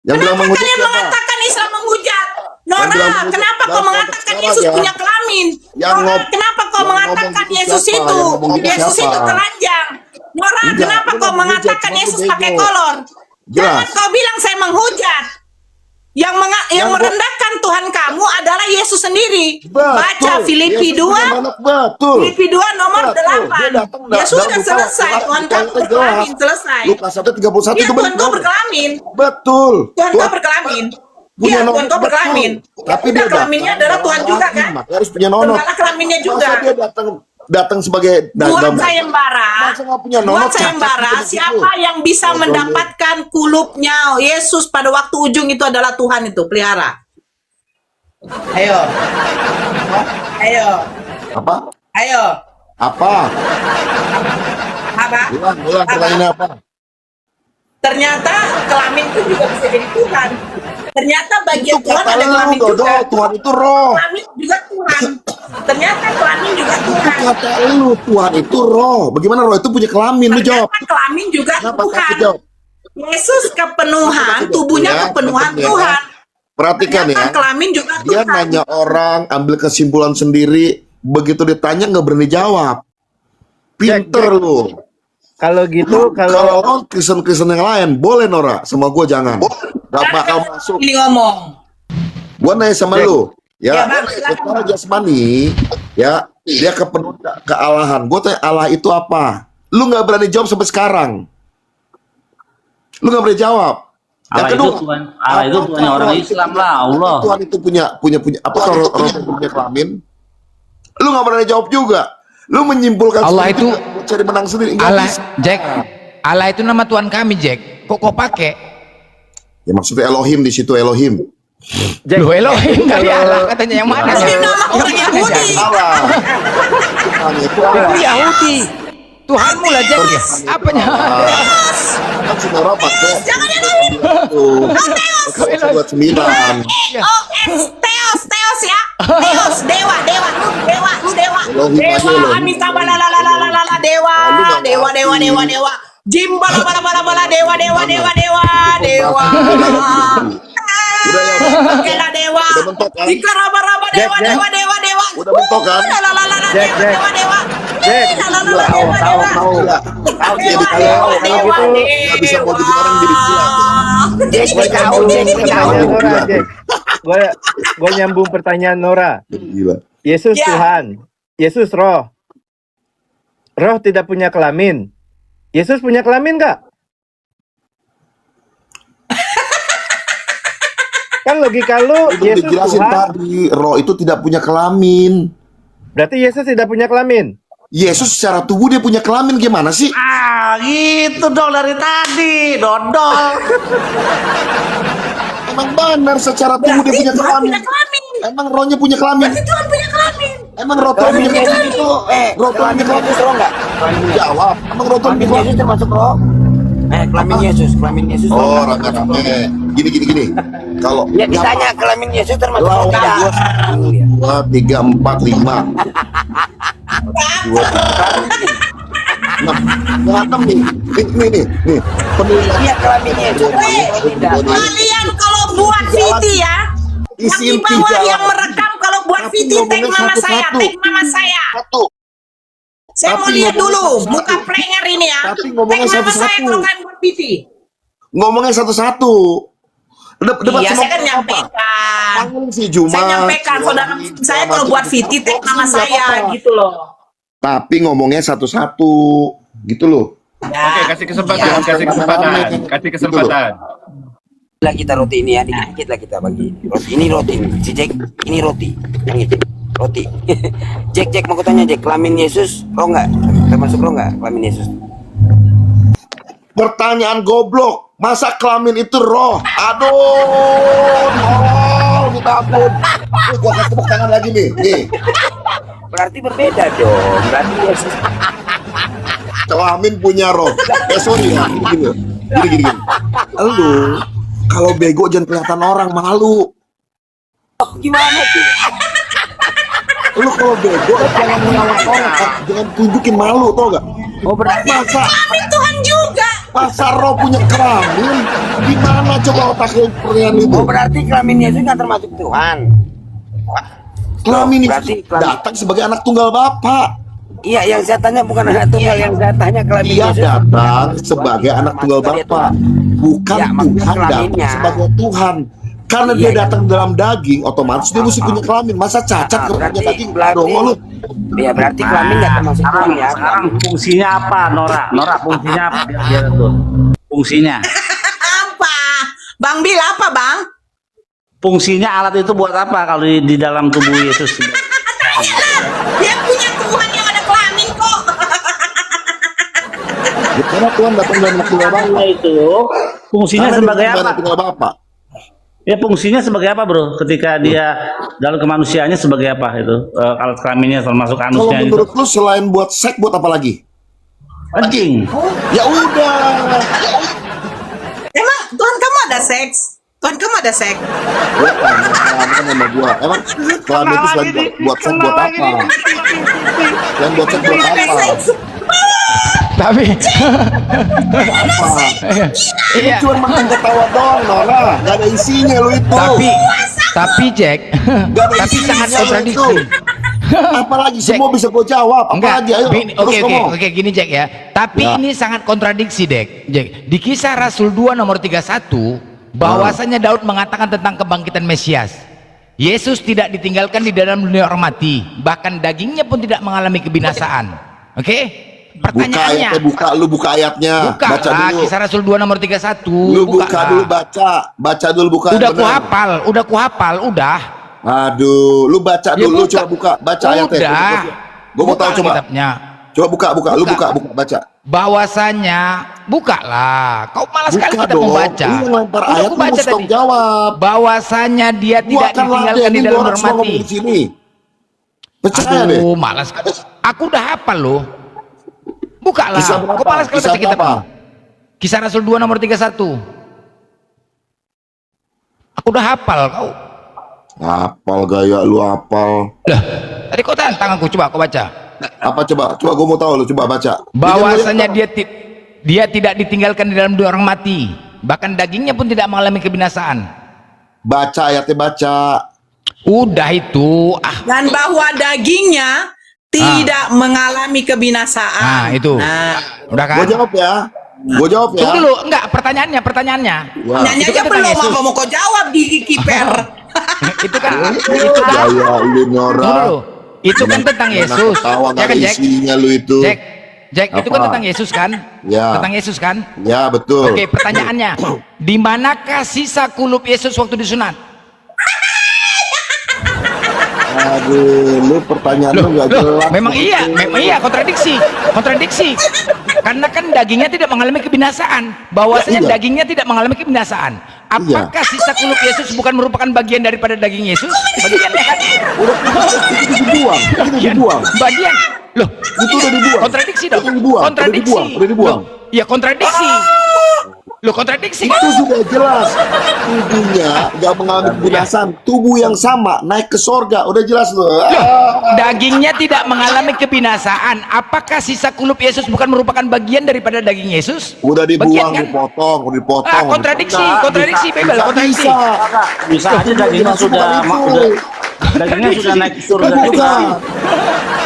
Yang bilang
Kenapa
menghujat
kalian
siapa?
mengatakan Islam menghujat?
Yang
Nora,
bilang menghujat
kenapa kau
dalam
mengatakan
konteks
Yesus
sekarang ya.
punya kelamin?
Yang
Nora,
ngom-
kenapa kau
yang
mengatakan
ngomong gitu
Yesus
siapa?
itu
Yang ngomong gitu
Yesus
siapa?
itu telanjang? Nora,
Enggak,
kenapa
lu
kau
nggak
mengatakan
menghujat,
Yesus
kamu
pakai
bego.
kolor? Jangan
Jelas.
kau bilang saya menghujat. Yang
Yang gua-
merendahkan Tuhan kamu adalah Yesus sendiri.
Betul.
Baca Filipi
Yesus
2,
punya manuk, betul.
Filipi 2 nomor
Betul. Dia
8.
datang
Ya
dalam
sudah
buka
selesai.
Tuhan,
Tuhan
Tuhan
kau
itu
berkelamin,
jelas.
selesai.
Lukas 1:31
Iya,
itu
Tuhan kau
benar.
berkelamin.
Betul.
Tuhan kau berkelamin.
punya
Iya,
nomor,
Tuhan kau berkelamin.
betul. Tapi
Udah
dia
kelaminnya
datang
adalah
dalam
Tuhan juga
rahim,
kan?
makanya harus punya nonot.
Segala kelaminnya juga.
Masa dia datang sebagai
Buat
dagang?
sayembara,
Masa nggak punya nonot,
buat
cacat
sayembara,
gitu begitu.
siapa yang bisa
Bodoh lu.
mendapatkan kulupnya Yesus pada waktu ujung itu adalah Tuhan itu, pelihara. Ayo. Ayo.
Apa?
Ayo.
Apa?
Apa?
Ulang pertanyaannya apa?
Ternyata kelamin itu juga bisa jadi Tuhan. Ternyata bagian
Itu
Tuhan
kata
ada
lu,
kelamin
Dodo.
juga.
Tuhan itu roh.
Kelamin juga Tuhan. Ternyata kelamin juga
Itu
Tuhan.
kata lu, Tuhan itu roh. Bagaimana roh itu punya kelamin? Lu jawab.
Ternyata kelamin juga
Kenapa
Tuhan.
kasih jawab?
Yesus kepenuhan,
Kenapa
tubuhnya
ya?
kepenuhan
Kenapa ya?
Tuhan.
Perhatikan
Ternyata
ya.
kelamin juga
Dia
Tuhan.
nanya orang, ambil kesimpulan sendiri. Begitu ditanya nggak berani jawab. Pinter
Jack.
lu.
Kalau gitu,
Kalau
kalau
orang Kristen yang lain boleh Nora, sama gue jangan. Gak bakal masuk.
Ini ngomong.
Gue nanya sama lu,
Ya,
ya,
Bang, silakan,
secara
Bang.
jasmani, ya, dia kepenuhan kealahan. Gue tanya Allah itu apa? Lu nggak berani jawab sampai sekarang. Lu nggak berani jawab.
Allah itu Tuhan, Allah itu
apakah
Tuhannya orang
roh itu
Islam
punya-
lah, Allah.
Tuhan itu punya apa kalau roh itu punya kelamin? Lu nggak berani jawab juga. Lu menyimpulkan
Allah
sendiri,
itu-
buat cari menang sendiri. Nggak
Allah,
bisa.
Jack, Allah itu nama Tuhan kami, Jack. Kok kau pakai?
Ya maksudnya Elohim di situ Elohim.
Jack,
Loh, Elohim dari
Kalau-
Allah katanya yang mana?
Elohim
Jack?
nama orang Yahudi.
Salah. Tuhan itu
Itu Yahudi. Tuhanmu lah, Jack. Ya? Apanya?
kan Sinora pakai.
Jangan Elohim.
Tuh. 29.
Teos ya. Teos, dewa. Lu dewa.
Elohim aja,
Dewa,
Elohim.
Amita bala dewa.
Lu nggak
Dewa. Jim bala dewa.
Udah ya,
Kela dewa.
Udah mentok kan?
Jika raba dewa.
Udah mentok kan?
Jack.
Dewa.
Jack.
Tahu jadi kalau
gitu,
nggak bisa mau jadi orang jadi gila.
gue nyambung pertanyaan Nora, Jack. Gue nyambung pertanyaan Nora.
Jadi gila.
Yesus
Ya.
Tuhan, Yesus roh. Roh tidak punya kelamin. Yesus punya kelamin nggak? Kan logika lu,
Udah
Yesus
dijelasin
Tuhan,
tadi, roh itu tidak punya kelamin.
berarti Yesus tidak punya kelamin.
Yesus secara tubuh dia punya kelamin gimana sih?
Ah, gitu dong dari tadi, dodol.
Emang benar secara tubuh dia punya kelamin. Emang rohnya punya kelamin.
Tuhan punya kelamin.
Emang roh Tuhan punya kelamin itu. Roh Tuhan punya kelamin.
Yesus roh nggak?
Jawab. Emang roh Tuhan punya
Kelamin
kelamin.
Yesus termasuk roh? Kelamin Yesus.
Oh, rame-rame. Gini. Kalau
Ya ditanya kelamin Yesus termasuk roh
lawan
tidak?
gua 2, 3, 4, 5. 2, 6 nih. Nih. Penilaian
Iya kelamin Yesus termasuk roh tidak?
Kalian kalau buat VT ya, yang
Isi
di bawah
inti
yang
jalan.
merekam kalau buat
Tapi
VT tag
ngomongnya
mama saya,
satu-satu.
tag mama saya.
Satu.
Saya mau
Tapi
lihat
ngomongnya
dulu
satu-satu.
muka player ini ya.
Tapi ngomongnya
Tag mama saya
satu-satu.
kalau kalian buat VT.
Ngomongnya satu-satu. Debat
Iya,
sama
saya kan
apa?
nyampaikan.
Panggil si Juma.
Saya nyampaikan saudara saya kalau buat VT tag mama saya gitu loh.
Tapi ngomongnya satu-satu. Gitu loh.
Ya.
Kasih kesempatan.
Kasih kesempatan.
Lah kita roti ini ya, dikit-dikit lah kita bagi. Ini roti, si Jack, ini roti. Yang ini, roti. Jack, mau tanya Jack, kelamin Yesus roh nggak? Termasuk roh nggak kelamin Yesus?
Pertanyaan goblok. Masa kelamin itu roh? Aduh, minta ampun. Nih, gua kasih tepuk tangan lagi nih. Nih,
Berarti berbeda dong. Berarti Yesus.
kelamin punya roh. Sorry ya. Gini. Lu kalau bego jangan kelihatan orang, malu.
Oh, gimana sih?
Lu kalau bego jangan ngelawan orang, jangan tunjukin malu, tau gak?
Oh berarti
Kelamin Tuhan juga.
Masa roh punya kelamin? Gimana coba otaknya perlian itu?
Oh berarti kelamin Yesus nggak termasuk Tuhan.
Kelamin itu
berarti kelamin-
datang sebagai anak tunggal Bapak.
Iya, yang saya tanya bukan anak tunggal, yang saya tanya kelamin
Dia
Yesus.
datang sebagai anak tunggal Bapa, bukan
Ya, maksudnya
Tuhan datang
kelaminnya.
sebagai Tuhan. Karena
Iya,
dia
iya.
datang dalam daging, otomatis dia mesti punya kelamin. Masa cacat kalau punya daging? Dongo lu.
Ya berarti kelamin nggak termasuk
Sekarang,
Tuhan ya.
sekarang fungsinya apa, Nora? Nora, fungsinya apa? Biar tuh. Fungsinya.
Apa? Bang Bil apa, Bang?
Fungsinya alat itu buat apa kalau di dalam tubuh Yesus?
Dia punya Tuhan yang ada kelamin kok.
Ya, karena Tuhan datang dalam anak tunggal Bapa.
Itu fungsinya
Karena dia
sebagai
datang dalam
apa?
anak tunggal Bapa.
Ya fungsinya sebagai apa, Bro? Ketika dia dalam kemanusiaannya sebagai apa itu? Alat kelaminnya termasuk
Kalau
anusnya itu.
menurut lu selain buat seks, buat apa lagi?
Anjing.
Ya udah.
Emang Tuhan kamu ada seks? Tuhan kamu ada seks?
Bukan sama gua. Emang kelamin itu selain buat seks buat apa? Selain buat seks buat apa?
Tapi
Apa? Ini
iya.
cuma makan ketawa doang, Nora. Gak ada isinya lu itu.
Tapi Jack,
Gak ada
tapi
isinya
sangat
lu
kontradiksi.
itu. Apalagi
Jack.
semua bisa gue jawab.
Enggak,
Apalagi ayo.
oke
Terus ngomong.
oke gini Jack ya. Tapi
Ya.
ini sangat kontradiksi Jack. Di Kisah Rasul 2 nomor 31 bahwasanya Daud mengatakan tentang kebangkitan Mesias. Yesus tidak ditinggalkan di dalam dunia orang mati, bahkan dagingnya pun tidak mengalami kebinasaan. Oke?
Buka
Pertanyaannya,
ayatnya, lu buka ayatnya.
buka
Baca
lah
dulu.
Kisah Rasul 2 nomor 31.
Lu buka
lah.
dulu, baca dulu, buka.
Udah
yang benar.
kuhafal, udah.
Aduh, lu baca
Ya,
dulu,
buka.
coba buka, baca ayatnya.
Udah.
Gue mau tahu
Buka
coba.
kitabnya.
Coba buka, lu
Buka.
buka, baca.
Bahwasanya, buka lah. Kau malas sekali
Buka
kita
dong.
membaca.
Lu yang lempar
Udah
ayat,
aku
lu
baca
mesti
tadi.
jawab.
Bahwasanya dia
Gua
tidak
akan
ditinggalkan
ladenin
di dalam
orang semua
mati.
ngomong di sini. Percaya deh.
Aduh, malas. Aku udah hafal loh. Buka lah.
Kisah berapa?
Kau malas sekali
Kisah
baca kitab.
berapa?
Kisah Rasul 2 nomor 31. Aku udah hafal kau.
Apal gaya lu apal.
Lah, tadi kau tantang aku, coba kau baca.
Apa coba? Coba gue mau tahu lu coba baca.
Bahwasanya dia tidak ditinggalkan di dalam dunia orang mati, bahkan dagingnya pun tidak mengalami kebinasaan.
Baca ayatnya, baca.
Udah itu.
Dan bahwa dagingnya tidak mengalami kebinasaan.
Nah, itu.
Nah,
Udah kan?
Gue jawab ya. Gue jawab ya.
Tunggu dulu, enggak pertanyaannya.
Wah.
nyanyi
Itu
aja
kan tentang
belum
Yesus.
apa mau kau jawab di kiper.
Itu kan itu kan
Gaya lu
tunggu
Nora.
dulu. Itu kan tentang Yesus.
Tawa
Ya
gak
kan
ada
Jack?
isinya lu itu.
Jack, itu kan
Apa?
tentang Yesus kan?
Ya.
Tentang Yesus kan?
Ya betul.
Oke, pertanyaannya. Di manakah sisa kulup Yesus waktu disunat?
Aduh, lu pertanyaan lu gak jelas.
Memang iya, kontradiksi. Karena kan dagingnya tidak mengalami kebinasaan. Bahwasanya
Iya.
dagingnya tidak mengalami kebinasaan. Apakah sisa kulup Yesus bukan merupakan bagian daripada daging Yesus? Bagiannya kan?
Udah itu dibuang. Itu dibuang.
Bagian. Loh,
Itu udah dibuang.
kontradiksi dong.
Itu dibuang.
Kontradiksi.
Udah dibuang.
Loh, ya kontradiksi. Loh, kontradiksi kan?
Itu sudah jelas. Tubuhnya gak mengalami kebinasaan. Tubuh yang sama naik ke sorga. Udah jelas loh.
Loh, dagingnya tidak mengalami kebinasaan. Apakah sisa kulup Yesus bukan merupakan bagian daripada daging Yesus?
Udah
Bagian
dibuang,
kan?
dipotong.
Kontradiksi, Bebel,
Nggak
kontradiksi.
bisa.
Bisa aja dagingnya
Jelas
sudah
bukan itu.
dagingnya sudah naik ke surga
Bukan.
juga.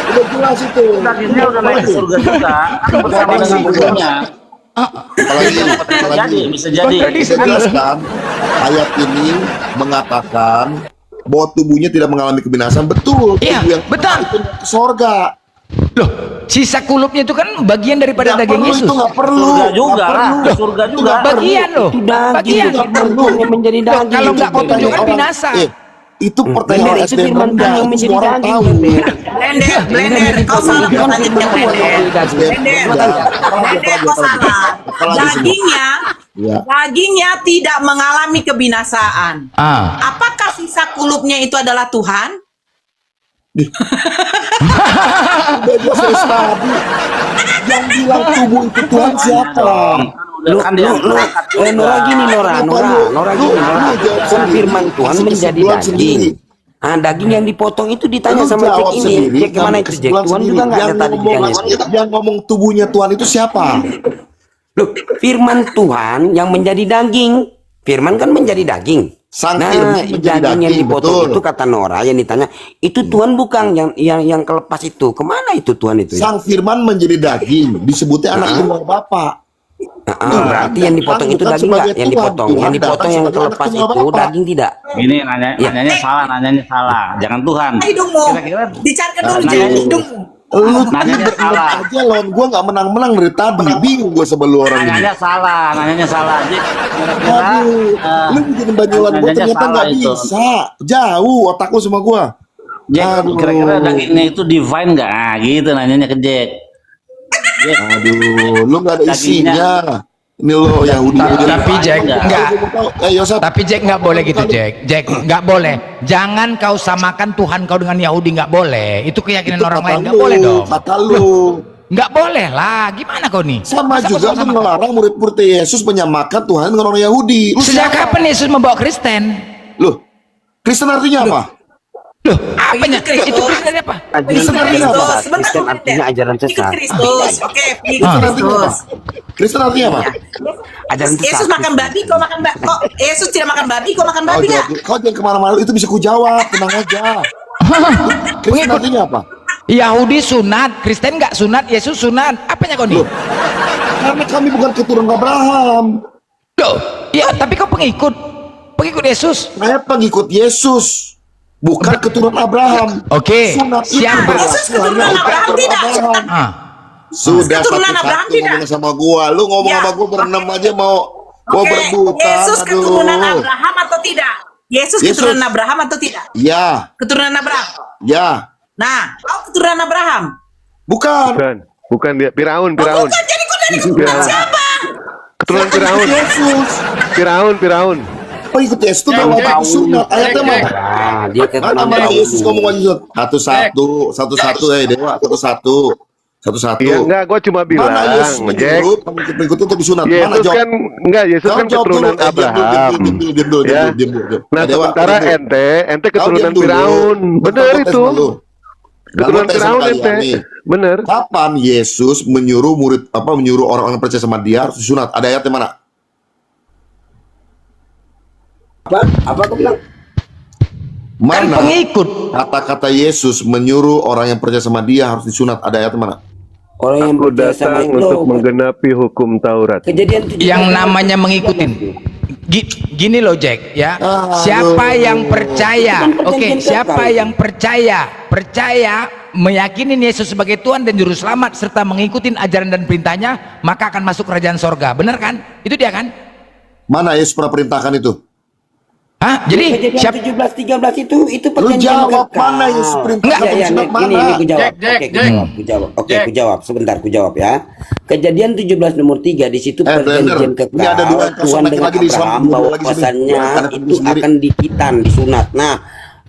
Udah jelas itu.
Dagingnya udah naik ke surga juga. Kan bersama dengan tubuhnya.
Apalagi
Bisa jadi.
Kontradiksi.
Bisa jelaskan ayat ini mengatakan bahwa tubuhnya tidak mengalami kebinasaan. Betul.
Iya,
Tubuh yang
betul.
itu naik ke sorga.
Loh, sisa kulupnya itu kan bagian daripada
Nggak
daging
perlu,
Yesus.
itu nggak perlu.
Surga juga
Nggak
lah.
perlu.
Surga
Itu
juga.
nggak perlu.
Bagian loh.
Itu daging,
Bagian.
Itu nggak perlu.
yang menjadi
Loh,
daging.
kalau nggak kau
Bebel.
tunjukkan
Orang-
binasa.
itu pertanyaan
Bener, itu
SD
firman Tuhan
rendah.
yang
Itu
menjadi
semua orang
daging,
tahu.
Bebel.
Blender, kau salah
Kan
pertanyaannya
firman Tuhan yang menjadi daging.
Blender, kau salah.
Ya.
Dagingnya tidak mengalami kebinasaan.
Ah.
Apakah sisa kulupnya itu adalah Tuhan?
Udah jelas tadi. Yang bilang tubuh itu Tuhan siapa?
Kan dia berangkat juga.
Nora gini, Nora
Kenapa
gini,
lu
Nora.
jawab
Kan
sendiri?
firman Tuhan
Kasih
menjadi
kesimpulan
daging.
sendiri.
Ah, daging yang dipotong itu ditanya
Lu
sama Jack
jawab
ini.
sendiri,
Jack kemana
ngambil
itu Jack?
kesimpulan
Tuhan
sendiri.
juga nggak ada
Yang
tadi
ngomong-
ditanya.
Yang ngomong tubuhnya Tuhan itu siapa?
Loh, firman Tuhan yang menjadi daging. Firman kan menjadi daging.
Sang
Nah,
firman menjadi
daging yang
daging,
dipotong
betul.
itu kata Nora yang ditanya, itu Tuhan bukan yang kelepas itu. Kemana itu Tuhan itu? Ya?
Sang firman menjadi daging, disebutnya anak tunggal Bapa.
Berarti yang dipotong itu
bukan
daging
sebagai
nggak? Yang
Tuhan.
dipotong,
Tuhan
yang dipotong
datang
yang
sebagai
kelepas
anak tunggal
itu
Bapa.
daging tidak?
Ini nanyanya salah. Jangan Tuhan.
Hidungmu.
Kira-kira
Dicarikan dulu
Nah,
Jack,
nanya-
hidungmu.
Lu
Nanyanya
bener
salah.
aja lawan gua nggak menang-menang dari tadi. Bingung gua sebelum orang ini.
nanyanya salah. Jadi kira-kira
Aduh, lu bikin banyulan gua
nanyanya
ternyata
salah
nggak
itu.
bisa. Jauh otak lu sama gua.
Jack,
Aduh.
kira-kira dagingnya itu divine nggak? Ah, gitu nanyanya ke Jack. Jack,
Aduh, lu nggak ada
Dagingnya.
isinya. Ini lo Yahudi.
Tapi Jack
enggak.
enggak.
Yosef.
Tapi Jack nggak boleh gitu Jack. Jack nggak boleh. Jangan kau samakan Tuhan kau dengan Yahudi, nggak boleh. Itu keyakinan
Itu
orang
kata
lain, nggak
lu,
boleh dong.
Kata lu.
Nggak boleh lah. Gimana kau nih?
Sama
Masa kau
juga lu
sama-sama?
melarang murid-murid Yesus menyamakan Tuhan dengan orang Yahudi. Lu
Sejak
siapa?
kapan Yesus membawa Kristen?
Loh, Kristen artinya apa?
Loh, apanya?
Kristus.
Itu Kristen apa?
Ajaran
artinya apa?
sesat. Kristen artinya ajaran
Ikut
sesat.
Kristus. Oke, ikut
Kristen artinya apa?
Kristus.
Kristen artinya apa?
Ajaran sesat.
Yesus makan babi, kau makan babi. Kok Yesus tidak makan babi, kau makan babi nggak?
Kau jangan kemana-mana, itu bisa ku jawab, tenang aja. Kristen artinya apa?
Yahudi sunat, Kristen nggak sunat, Yesus sunat. Apanya kau nih?
Loh, karena kami bukan keturunan Abraham.
Loh, ya tapi kau pengikut Yesus.
Saya pengikut Yesus, bukan keturunan Abraham.
Oke,
Sunat itu
siapa?
berlaku
Yesus keturunan
hanya untuk
Abraham tidak?
Abraham.
Ah,
Sudah
Keturunan Abraham
satu-satu
tidak?
ngomong sama gua. Lu ngomong
Ya.
sama gua berenam aja mau
Oke,
berbutan.
Yesus keturunan
Aduh.
Abraham atau tidak? Yesus
Yesus.
keturunan Abraham atau tidak?
Ya,
Keturunan Abraham.
ya.
Nah, kau keturunan Abraham.
Bukan.
Bukan dia. Firaun.
Bukan, jadi kau dari keturunan siapa?
Keturunan
Pengikut
Firaun.
Yesus.
Firaun.
Pengikut Yesus itu bawa wajib sunat. Ayatnya mana?
Ah, dia
Mana
keturunan
mana
Firaun.
Yesus ngomong wajib sunat? Satu-satu, Dewa. Satu-satu.
Iya enggak, gua cuma bilang,
Mana Yesus
Jack.
menyuruh pengikut itu untuk disunat? Mana
Yesus
jawab?
kan enggak, Yesus
Kau
kan
jawab
keturunan
dulu.
Abraham.
Diam dulu.
Ya. Nah,
Dewa,
sementara
diam dulu.
ente
Kau
keturunan
diam dulu.
Firaun. Bener
Gua tes
itu.
sama lu.
Keturunan
Gua tes sama
Firaun
kalian
ente.
nih.
Bener.
Kapan Yesus menyuruh menyuruh orang-orang percaya sama dia harus disunat? Ada ayatnya mana?
Apa kau bilang?
kan
Mana
pengikut.
kata-kata Yesus menyuruh orang yang percaya sama dia harus disunat? Ada ayatnya mana?
Orang yang
Aku
percaya sama
datang untuk menggenapi hukum Taurat.
Kejadian 17.
Yang namanya mengikutin. Gini loh Jack ya.
Aduh.
Siapa yang percaya?
Itu kan
Oke,
perjanjian
siapa
kekal.
yang percaya meyakini Yesus sebagai Tuhan dan juru selamat serta mengikuti ajaran dan perintahnya, maka akan masuk kerajaan sorga. Benar kan? Itu dia kan?
Mana Yesus pernah perintahkan itu?
Hah? Jadi
Kejadian
siapa?
17-13 itu
Lu
perjanjian
jawab
kekal.
mana Yesus perintahkan
Enggak,
Ya,
sunat
ini
mana?
ku jawab.
Jack,
Oke, ku jawab. Oke,
Jack.
ku jawab. Sebentar, ku jawab ya. Kejadian 17 nomor 3 di situ
Blender.
perjanjian kekal.
Ini ada dua yang kosong
Tuhan
lagi
dengan
di Islam,
Abraham
dua
bahwa
lagi sini.
pasannya
Ada
itu
sendiri.
akan dikitan, disunat. Nah,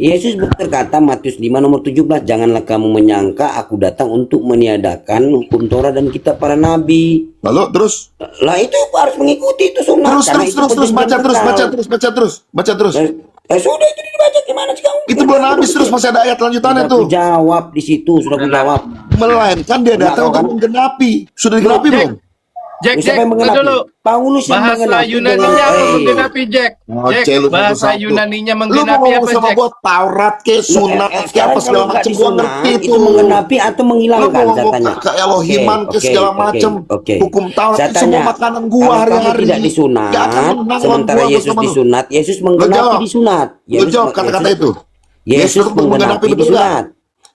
Yesus berkata Matius 5 nomor 17, janganlah kamu menyangka aku datang untuk meniadakan hukum Torah dan kitab para nabi.
Lalu terus
Lah itu harus mengikuti itu sunat. karena itu
terus
perjanjian kekal.
baca terus.
Sudah itu dibaca gimana sih kamu?
Itu belum habis terus masih ada ayat lanjutannya
Sudah
tuh.
ku jawab di situ, sudah ku jawab.
Melainkan dia datang
Enggak,
untuk menggenapi. Sudah digenapi
Jack.
belum?
Jack,
Siapa yang
tunggu
menggenapi?
dulu.
Paulus yang
Bahasa
menggenapi
Yunaninya
dengan-
apa menggenapi, Jack?
Oh,
Jack,
celu
bahasa
satu-satu.
Yunaninya
Lu mau
menggenapi
ngomong
apa,
sama
Jack?
gua Taurat ke sunat ke
Sekarang
apa segala
kalau nggak
macam gua
disunat,
ngerti
itu
itu.
menggenapi atau
Lu
menghilangkan
mau
saya
ngomong
tanya.
ke Elohiman ke segala macam. Hukum Taurat
Saya
itu semua
tanya,
makanan gua
kalau
hari-hari.
kamu tidak disunat,
Gak akan menang lawan
sementara
gua
Yesus
bersama lu.
disunat, Yesus
Lu
menggenapi
jawab.
disunat.
Lu jawab kata-kata itu.
Yesus menggenapi
betul nggak?
disunat.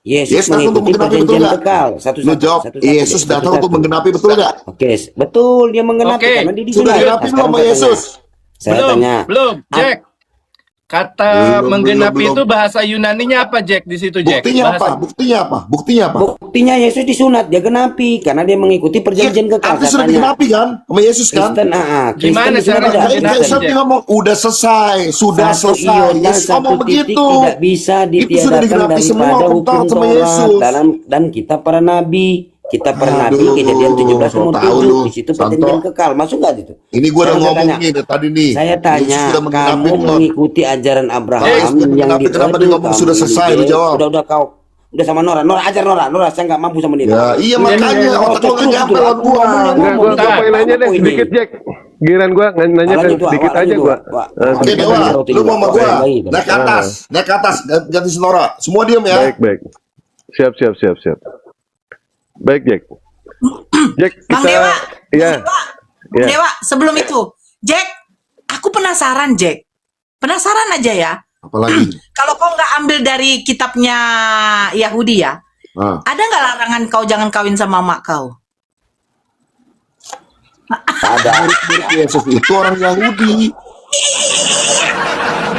Yesus
Yesus datang untuk
mengikuti
menggenapi betul
perjanjian
nggak?
kekal.
Lu jawab Yesus datang untuk menggenapi betul nggak?
Oke, betul dia menggenapi
Oke.
karena dia
Sudah
disunat.
digenapi
Nah,
belum
sekarang
sama
saya
Yesus?
tanya. Saya tanya.
Belum, Jack. Kata
Belum,
menggenapi
belum.
itu bahasa Yunaninya apa, Jack? Di situ, Jack.
Buktinya apa?
Bahasa-
Buktinya apa? Buktinya apa?
Buktinya Yesus disunat, dia genapi karena dia mengikuti perjanjian kekal.
Artinya sudah
Katanya.
digenapi kan sama Yesus kan?
Kristen, Kristen
Gimana
disunat
cara
tidak?
Kayak
Genapi,
Yesus
Jack.
ngomong udah selesai, sudah
Satu
selesai.
iota,
Yesus ngomong
satu titik
begitu.
tidak bisa
Itu sudah
ditiadakan
digenapi semua
daripada
hukum
hukum
Taurat sama
Taurat
Yesus.
dan kitab para nabi. Kitab para
Aduh,
nabi kejadian 17
so
nomor
tahu
7
lu,
di situ
Santo.
perjanjian kekal. Masuk nggak itu?
Ini gua udah
Sekarang saya
ngomong
tanya.
nih dari tadi nih.
Saya tanya,
Yesus sudah menggenapi
kamu
belum?
mengikuti ajaran Abraham
Yesus sudah
yang
menggenapi, kenapa dia ngomong
kamu
sudah selesai? Lu
dididik.
jawab.
Udah kau udah sama Nora. Nora ajar Nora, saya nggak mampu sama dia.
Ya, iya makanya otak lu nggak nyampe lawan gua.
Enggak, gua
Bentar.
poin aja deh
Poin ini.
sedikit, Jack. Giliran gua nanya
Alanya dua,
dikit
alanya
aja
dua,
gua.
Pak.
Oke
Kita
Dewa,
roti
lu
dua.
mau sama gua
Baik, baik.
naik ke atas, ganti Sinora. Semua diam ya.
Baik. Siap. Baik, Jack. Jack,
Bang
kita
Dewa,
ya.
Bang Dewa, sebelum itu, Jack, aku penasaran, Jack. Penasaran aja ya.
Apalagi?
Kalau kau nggak ambil dari kitabnya Yahudi ya,
Ah.
ada nggak larangan kau jangan kawin sama mak kau?
Ada.
Murid Yesus itu orang Yahudi.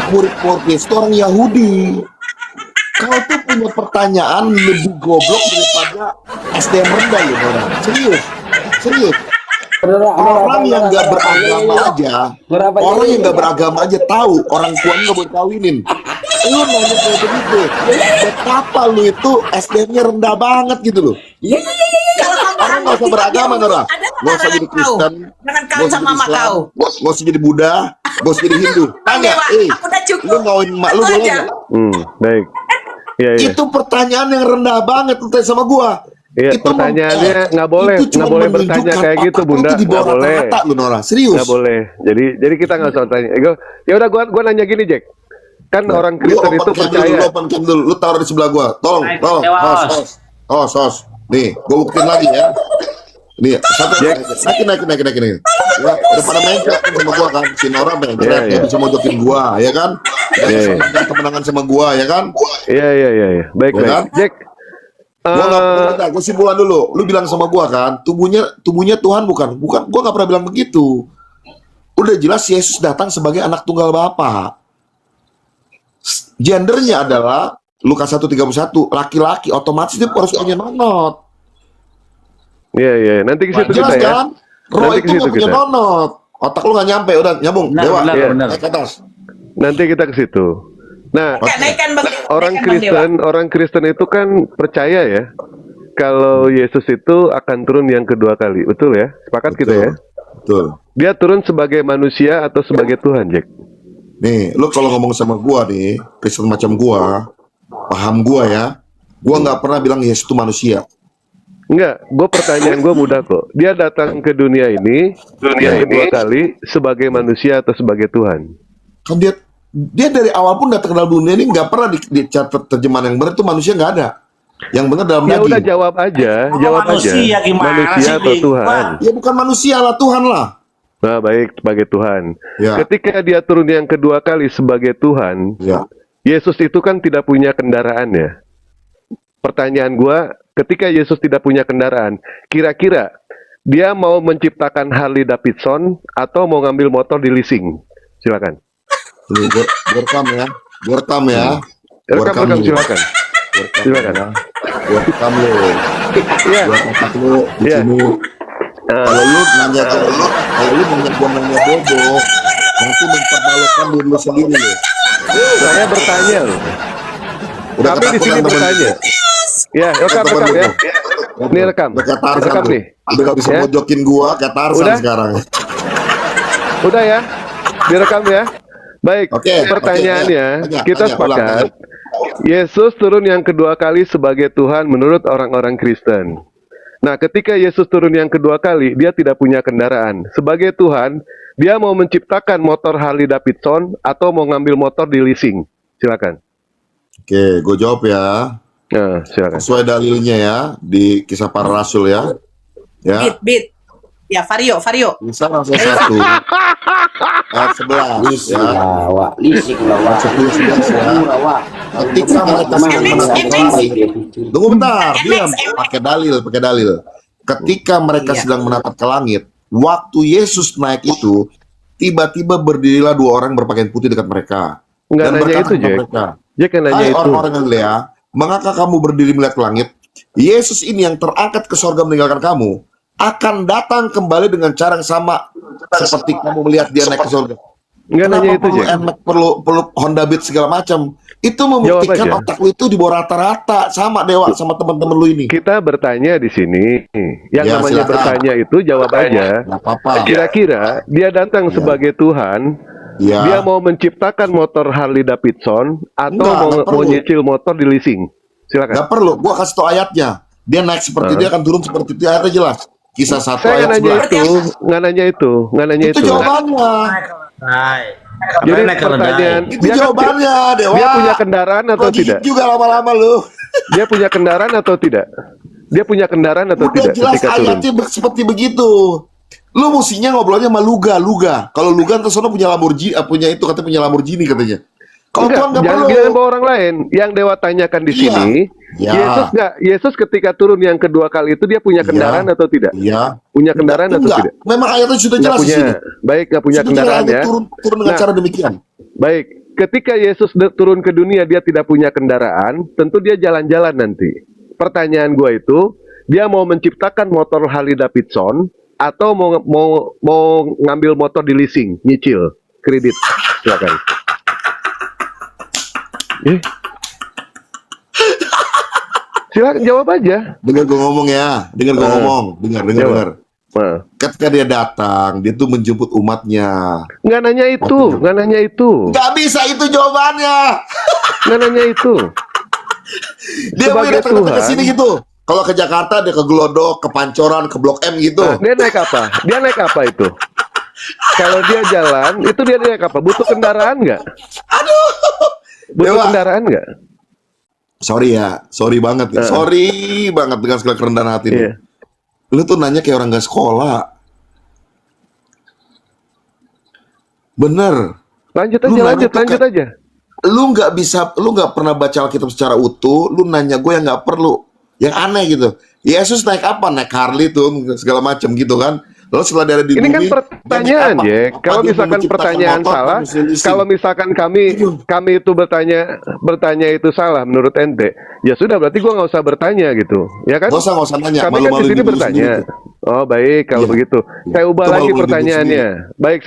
Murid Yesus itu orang Yahudi. Kau tuh punya pertanyaan lebih goblok daripada SDM rendah ya, orang. Serius. Orang yang nggak beragama aja, orang yang nggak beragama aja tahu orang tuanya nggak boleh kawinin. Lu nanya kayak begitu, betapa lu itu SDM-nya rendah banget gitu loh.
Iya.
Orang nggak usah beragama, Nora.
Ada
Nggak usah jadi Kristen,
Jangan
nggak
kawin
usah
sama
jadi
mak
Islam,
kau.
nggak usah jadi Buddha, nggak usah jadi Hindu. Tanya,
Dewa, aku udah cukup.
lu ngawin mak lu
Itu
boleh
aja.
nggak?
Baik. Iya.
Itu pertanyaan yang rendah banget lu tanya sama gua.
Iya,
Itu
pertanyaannya nggak boleh,
itu cuma
nggak boleh bertanya
menunjukkan
kayak gitu,
otak lu
Bunda.
tuh di bawah
Nggak boleh.
rata-rata lu, Nora. Serius.
Nggak boleh. Jadi kita nggak usah tanya. Ya udah, gua nanya gini, Jack. Kan orang
Lu
Kristen
open
itu
cam dulu,
percaya.
lu open cam dulu. Lu taruh di sebelah gua. Tolong.
Dewa,
Sos. Nih, gua buktiin lagi ya. Nih, satu naik. Ya, udah pada main kan sama gua kan. Si Nora main
Iya.
dia bisa mojokin gua, ya kan?
Iya.
Kemenangan sama gua, ya kan?
Iya. Baik.
Ya kan?
Jack.
Gua nggak pernah, gua simpulan dulu. Lu bilang sama gua kan, tubuhnya Tuhan bukan. Gua nggak pernah bilang begitu. Udah jelas Yesus datang sebagai anak tunggal Bapa. Gendernya adalah Lukas 1:31, laki-laki, otomatis dia harus punya nonot.
Iya. Nanti ke situ kita
Jelas
ya.
kan? Roh
Nanti
itu
ke situ
nggak punya
kita.
nonot. Otak lu nggak nyampe, udah nyambung. Dewa,
Benar.
naik ke atas.
Nanti kita ke situ. Nah,
Naikkan Bang Dewa.
orang
naikkan Bang Dewa.
orang Kristen itu kan percaya ya kalau Yesus itu akan turun yang kedua kali. Betul ya? Sepakat kita ya?
Betul.
Dia turun sebagai manusia atau sebagai Tuhan, Jack?
Nih, lu kalau ngomong sama gua nih, Kristen macam gua, paham gua ya. Gua nggak pernah bilang Yesus itu manusia.
Enggak, pertanyaan gue mudah kok. Dia datang ke dunia ini yang kedua kali sebagai manusia atau sebagai Tuhan?
Kan dia dari awal pun datang ke dalam dunia ini nggak pernah di terjemahan yang benar itu manusia nggak ada. Yang benar dalam
Ya
daging.
udah jawab aja.
Manusia gimana
Manusia
sih,
atau
Bing?
Tuhan?
Ya bukan manusia lah, Tuhan lah.
Nah, baik, sebagai Tuhan.
Ya.
Ketika dia turun yang kedua kali sebagai Tuhan,
Ya.
Yesus itu kan tidak punya kendaraan ya. Pertanyaan gua, ketika Yesus tidak punya kendaraan, kira-kira dia mau menciptakan Harley Davidson atau mau ngambil motor di leasing? Silakan.
Ini gua rekam ya. Gua rekam ya.
Rekam, silakan. Silakan.
Gua rekam lu.
Iya.
Gua kontak lu di
Iya.
sini. Kalau lu nanya gua nanya bodoh, nanti mempermalukan diri lu sendiri lu.
Saya bertanya loh.
Udah
Kami di sini
ketakutan
bertanya. Ya, rekam ya. Ini rekam.
Udah kayak Tarzan
Rekam
lu.
nih.
Udah gak bisa
Ya.
mojokin gua kayak Tarzan
Udah?
sekarang.
Udah ya. Direkam ya. Baik,
Oke,
pertanyaannya
oke, ya.
kita
Tanya,
sepakat. Yesus turun yang kedua kali sebagai Tuhan menurut orang-orang Kristen. Nah, ketika Yesus turun yang kedua kali, dia tidak punya kendaraan. Sebagai Tuhan, dia mau menciptakan motor Harley Davidson atau mau ngambil motor di leasing? Silakan.
Oke, gue jawab ya.
Nah, silakan.
Sesuai dalilnya ya di Kisah Para Rasul ya. Ya.
Beat. Ya, Vario.
Kisah Rasul 1 ayat 11
Lisik
ya.
lah, Wak. Lisik lah, Wak.
10-11 ya.
Murah, Wak.
Ketika mereka sedang menatap langit. Tunggu bentar, diam. Pakai dalil. Ketika mereka sedang menatap ke langit, waktu Yesus naik itu, tiba-tiba berdirilah dua orang berpakaian putih dekat mereka.
Nggak
Dan
nanya
berkata
itu,
kepada
Jack.
mereka,
Jack yang nanya
"Hai
itu.
orang-orang Galilea, mengapa kamu berdiri melihat ke langit? Yesus ini yang terangkat ke sorga meninggalkan kamu, akan datang kembali dengan cara yang sama seperti kamu melihat dia naik ke sorga."
Nggak nanya itu,
perlu
Jack.
NMAX, perlu Honda Beat segala macam? Itu membuktikan
aja.
otak lu itu di bawah rata-rata sama Dewa, sama teman-teman lu ini.
Kita bertanya di sini. Yang
Ya,
namanya
silakan.
bertanya itu jawab aja.
Nggak apa-apa.
Kira-kira dia datang sebagai Tuhan,
Ya.
dia mau menciptakan motor Harley Davidson atau
Nggak
mau
perlu.
nyicil motor di leasing? Silakan.
Nggak perlu, gua kasih tau ayatnya. Dia naik seperti dia akan turun seperti itu, ayatnya jelas. Kisah 1
Saya
ayat
nggak nanya
11.
itu, nggak nanya itu, nggak nanya
Itu
itu.
jawabannya.
Jadi
Naik ke
pertanyaan,
Itu
dia kan
jawabannya, Dewa.
dia punya kendaraan atau
Lo gigit
tidak?
juga lama-lama lu.
Dia punya kendaraan atau tidak? Dia punya kendaraan atau
Udah
tidak
jelas
ketika turun?
ayatnya seperti begitu. Lu mestinya ngobrolnya sama Luga. Kalau Luga terus sono punya Lamborghini, punya itu katanya punya Lamborghini katanya. Kalau
Enggak,
Tuhan nggak
jangan
perlu.
bilang sama orang lain. Yang Dewa tanyakan di
Iya.
sini,
Ya.
Yesus ketika turun yang kedua kali itu dia punya kendaraan atau tidak?
Iya.
Punya kendaraan atau
Enggak.
tidak?
Memang ayatnya sudah
Nggak
jelas di
punya.
sini.
Baik, nggak punya
Sudah
kendaraan
jelas,
ya.
turun dengan
Nah,
cara demikian.
Baik, ketika Yesus turun ke dunia dia tidak punya kendaraan, tentu dia jalan-jalan nanti. Pertanyaan gua itu, dia mau menciptakan motor Harley Davidson atau mau ngambil motor di leasing, nyicil, kredit, silakan. Silakan jawab aja.
Dengar gue ngomong ya, dengar gue ngomong, dengar.
Nah,
Ketika dia datang, dia tuh menjemput umatnya.
nggak nanya itu, nggak nanya itu,
Gak bisa itu jawabannya.
nggak nanya itu.
Dia mau
Sebagai
datang ke
Tuhan.
sini gitu. Kalau ke Jakarta dia ke Glodok, ke Pancoran, ke Blok M gitu.
Nah, dia naik apa? Dia naik apa itu? Kalau dia jalan, itu dia naik apa? Butuh kendaraan nggak?
Aduh.
Butuh
Dewa.
kendaraan nggak?
Sorry ya, sorry banget ya. Sorry banget dengan segala kerendahan hati lu.
Iya.
Lu tuh nanya kayak orang gak sekolah. Bener.
Lanjut
Lu
aja,
nanya
lanjut,
tuh
lanjut
kayak-
aja.
Lu nggak bisa, lu nggak pernah baca Alkitab secara utuh. Lu nanya gue yang nggak perlu, yang aneh gitu. Yesus naik apa? Naik Harley tuh segala macam gitu kan. Lalu setelah dia ada di
Ini kan
bumi,
pertanyaan,
dia naik apa?
Jack.
Apa
Kalau
dia
misalkan
menciptakan
pertanyaan
motor,
salah,
mesin leasing?
kalau misalkan kami itu bertanya itu salah menurut ente, ya sudah berarti gua nggak usah bertanya gitu, ya kan?
Nggak usah nanya.
Kami kan di
Malu-maluin
sini
diri lu
bertanya.
sendiri tuh.
Oh baik, kalau
Iya.
begitu. Saya ubah
Itu
lagi
malu-maluin diri
pertanyaannya. Baik.